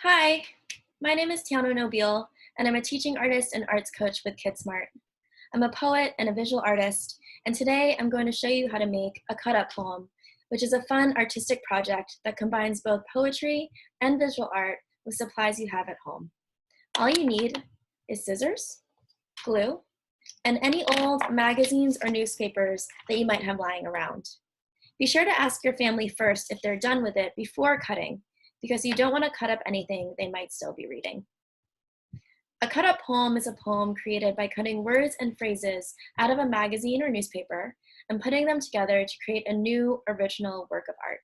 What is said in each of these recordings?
Hi, my name is Tiana Nobile, and I'm a teaching artist and arts coach with KidSmart. I'm a poet and a visual artist, and today I'm going to show you how to make a cut-up poem, which is a fun artistic project that combines both poetry and visual art with supplies you have at home. All you need is scissors, glue, and any old magazines or newspapers that you might have lying around. Be sure to ask your family first if they're done with it before cutting, because you don't want to cut up anything they might still be reading. A cut-up poem is a poem created by cutting words and phrases out of a magazine or newspaper and putting them together to create a new, original work of art.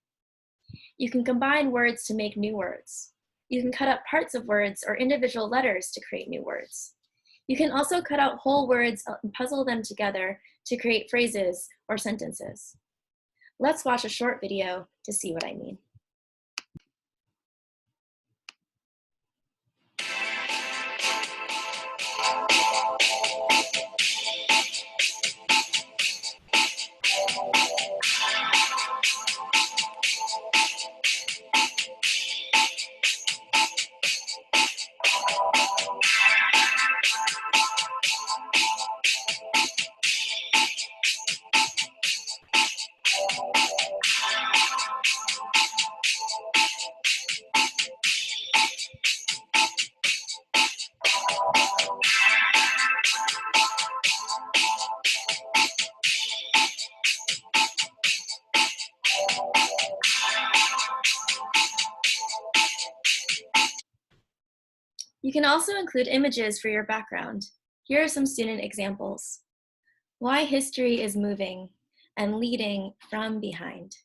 You can combine words to make new words. You can cut up parts of words or individual letters to create new words. You can also cut out whole words and puzzle them together to create phrases or sentences. Let's watch a short video to see what I mean. You can also include images for your background. Here are some student examples. Why history is moving and leading from behind.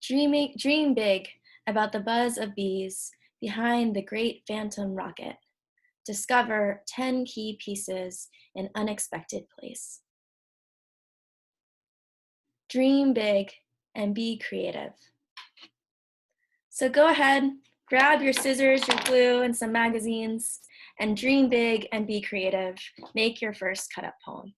Dream big about the buzz of bees behind the great phantom rocket. Discover 10 key pieces in unexpected place. Dream big and be creative. So go ahead, grab your scissors, your glue, and some magazines, and dream big and be creative. Make your first cut-up poem.